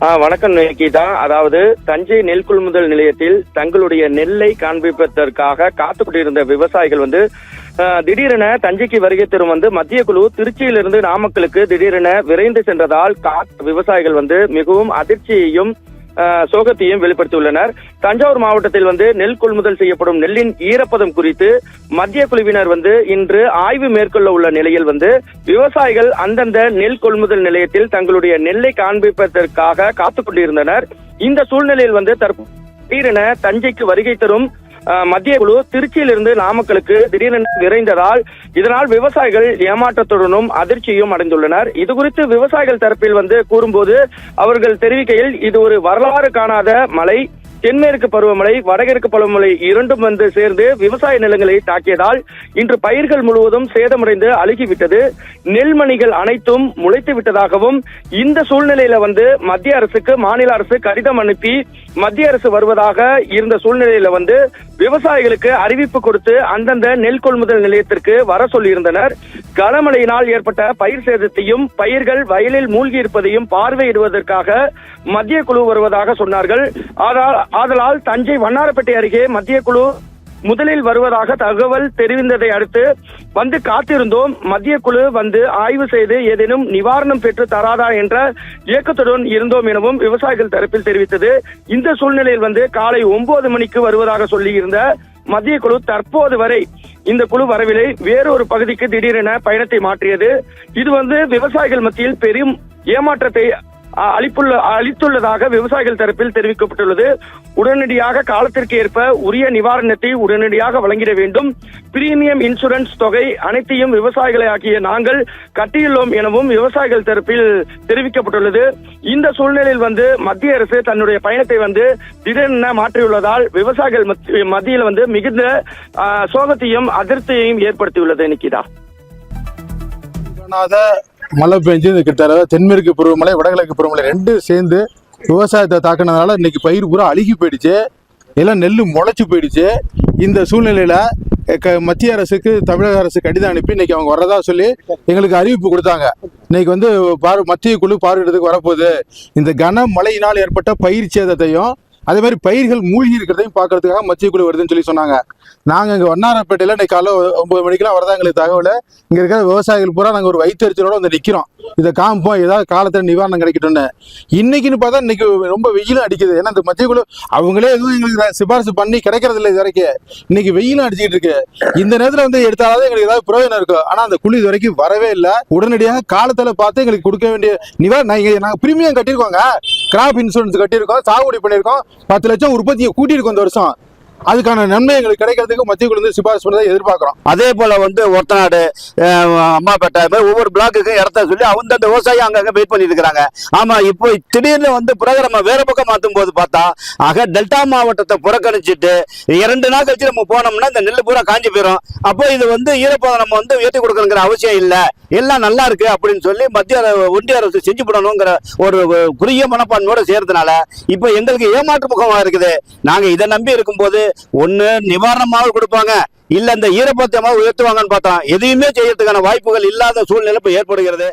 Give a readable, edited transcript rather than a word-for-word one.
வணக்கம் நிகிதா. அதாவது தஞ்சை நெல் கொள்முதல் நிலையத்தில் தங்களுடைய நெல்லை காண்பிப்பதற்காக காத்து கொண்டிருந்த விவசாயிகள் திடீரென தஞ்சைக்கு வருகை தரும் மத்திய குழு திருச்சியிலிருந்து நாமக்கலுக்கு திடீரென விரைந்து சென்றதால் விவசாயிகள் மிகவும் அதிர்ச்சியையும் சோகத்தையும் வெளிப்படுத்தியுள்ளனர். தஞ்சாவூர் மாவட்டத்தில் நெல் கொள்முதல் செய்யப்படும் நெல்லின் ஈரப்பதம் குறித்து மத்திய குழுவினர் இன்று ஆய்வு மேற்கொள்ள உள்ள நிலையில் விவசாயிகள் அந்தந்த நெல் கொள்முதல் நிலையத்தில் தங்களுடைய நெல்லை காண்பிப்பதற்காக காத்துக் கொண்டிருந்தனர். இந்த சூழ்நிலையில் திடீரென தஞ்சைக்கு வருகை தரும் மத்திய குழு திருச்சியிலிருந்து நாமக்கலுக்கு திடீரென விரைந்ததால் இதனால் விவசாயிகள் ஏமாற்றத்துடனும் அதிர்ச்சியும் அடைந்துள்ளனர். இது குறித்து விவசாயிகள் தரப்பில் கூறும்போது அவர்கள் தெரிவிக்கையில், இது ஒரு வரலாறு காணாத மழை, தென்மேற்கு பருவமழை வடகிழக்கு பருவமழை இரண்டும் சேர்ந்து விவசாய நிலங்களை தாக்கியதால் இன்று பயிர்கள் முழுவதும் சேதமடைந்து அழுகிவிட்டது. நெல்மணிகள் அனைத்தும் முளைத்து விட்டதாகவும் இந்த சூழ்நிலையில மத்திய அரசுக்கு மாநில அரசு கடிதம் அனுப்பி மத்திய அரசு வருவதாக இருந்த சூழ்நிலையில விவசாயிகளுக்கு அறிவிப்பு கொடுத்து அந்தந்த நெல் கொள்முதல் நிலையத்திற்கு வர சொல்லியிருந்தனர். கனமழையினால் ஏற்பட்ட பயிர் சேதத்தையும் பயிர்கள் வயலில் மூழ்கி இருப்பதையும் பார்வையிடுவதற்காக மத்திய குழு வருவதாக சொன்னார்கள். ஆதலால் தஞ்சை வண்ணாரப்பேட்டை அருகே மத்திய குழு முதலில் வருவதாக தகவல் தெரிவித்ததை அடுத்து காத்திருந்தோம். மத்திய குழு ஆய்வு செய்து ஏதேனும் நிவாரணம் பெற்று தராதா என்ற இயக்கத்துடன் இருந்தோம் எனவும் விவசாயிகள் தரப்பில் தெரிவித்தது. இந்த சூழ்நிலையில் காலை 9 மணிக்கு வருவதாக சொல்லியிருந்த மத்திய குழு தற்போது வரை இந்த குழு வரவில்லை. வேறொரு பகுதிக்கு திடீரென பயணத்தை மாற்றியது. இது விவசாயிகள் மத்தியில் பெரும் ஏமாற்றத்தை அளித்துள்ளதாக விவசாயிகள் தரப்பில் தெரிவிக்கப்பட்டுள்ளது. உடனடியாக காலத்திற்கு ஏற்ப உரிய நிவாரணத்தை உடனடியாக வழங்கிட வேண்டும். பிரீமியம் இன்சூரன்ஸ் தொகை அனைத்தையும் விவசாயிகளை ஆகிய நாங்கள் கட்டியுள்ளோம் எனவும் விவசாயிகள் தரப்பில் தெரிவிக்கப்பட்டுள்ளது. இந்த சூழ்நிலையில் மத்திய அரசு தன்னுடைய பயணத்தை திடீரென மாற்றியுள்ளதால் விவசாயிகள் மத்தியில் மிகுந்த சோகத்தையும் அதிருப்தியையும் ஏற்படுத்தியுள்ளது. நிக்கிதா, மழை பெஞ்சு கிட்டத்தட்ட தென்மேற்கு பருவமழை வடகிழக்கு பருவமழை ரெண்டும் சேர்ந்து விவசாயத்தை தாக்கினதுனால இன்னைக்கு பயிர் பூரா அழுகி போயிடுச்சு, எல்லாம் நெல் முளைச்சு போயிடுச்சு. இந்த சூழ்நிலையில மத்திய அரசுக்கு தமிழக அரசு கடிதம் அனுப்பி இன்னைக்கு அவங்க வர்றதா சொல்லி எங்களுக்கு அறிவிப்பு கொடுத்தாங்க. இன்னைக்கு மத்திய குழு பார்வையிடத்துக்கு வரப்போகுது. இந்த கனமழையினால் ஏற்பட்ட பயிர் சேதத்தையும் அதே மாதிரி பயிர்கள் மூழ்கி இருக்கிறதையும் பார்க்கறதுக்காக மத்திய குழு வருதுன்னு சொல்லி சொன்னாங்க. நாங்கள் இங்கே வண்ணாரப்பேட்டையில் இன்னைக்கு காலை 9 மணிக்கெல்லாம் வரதா எங்களுக்கு தகவல். இங்கே இருக்கிற விவசாயிகள் பூரா நாங்கள் ஒரு வயிற்றுச்சலோடு நிற்கிறோம். இதை காமிப்போம், ஏதாவது காலத்தில் நிவாரணம் கிடைக்கட்டும்னு. இன்னைக்குன்னு பார்த்தா இன்னைக்கு ரொம்ப வெயிலும் அடிக்குது. ஏன்னா இந்த மத்திய குழு அவங்களே எதுவும் எங்களுக்கு சிபாரிசு பண்ணி கிடைக்கிறது இல்லை. இது வரைக்கும் இன்னைக்கு வெயிலும் அடிச்சுக்கிட்டு இருக்கு. இந்த நேரத்தில் எடுத்தாலும் எங்களுக்கு ஏதாவது பிரயோஜனம் இருக்கும். ஆனால் அந்த குழு இது வரைக்கும் வரவே இல்லை. உடனடியாக காலத்தில் பார்த்து எங்களுக்கு கொடுக்க வேண்டிய நிவாரணம் நாங்கள் பிரீமியம் கட்டியிருக்கோங்க, கிராப் இன்சூரன்ஸ் கட்டியிருக்கோம், சாகுபடி பண்ணியிருக்கோம், 10 லட்சம் உற்பத்தியை கூட்டியிருக்கோம் இந்த வருஷம். அதுக்கான நன்மை எங்களுக்கு கிடைக்கிறதுக்கு மத்திய குழு சிபாரிசு பண்ணதை எதிர்பார்க்கிறோம். அதே போல ஒருத்தநாடு, அம்மாப்பேட்டை ஒவ்வொரு பிளாக்குக்கும் இடத்த சொல்லி அந்த விவசாயி அங்கங்க வெயிட் பண்ணிட்டு இருக்காங்க. ஆமா, இப்போ திடீர்னு புரோகிராம வேற பக்கம் மாற்றும் போது பார்த்தா டெல்டா மாவட்டத்தை புறக்கணிச்சுட்டு 2 நாள் கழிச்சு நம்ம போனோம்னா இந்த நெல் பூரா காஞ்சி போயிடும். அப்போ இது ஈரப்பதம் நம்ம ஏற்றி கொடுக்கணுங்கிற அவசியம் இல்லை, எல்லாம் நல்லா இருக்கு அப்படின்னு சொல்லி ஒன்றிய அரசு செஞ்சு போடணுங்கிற ஒரு குறுகிய மனப்பான்மையோட சேர்றதுனால இப்போ எங்களுக்கு ஏமாற்று முகமா இருக்குது. நாங்க இதை நம்பி இருக்கும்போது ஒண்ணு நிவாரணமாக கொடுப்பாங்க, இல்ல இந்த ஈரப்பதமாக உயர்த்துவாங்கன்னு பார்த்தோம். எதையுமே செய்யறதுக்கான வாய்ப்புகள் இல்லாத சூழ்நிலை ஏற்படுகிறது.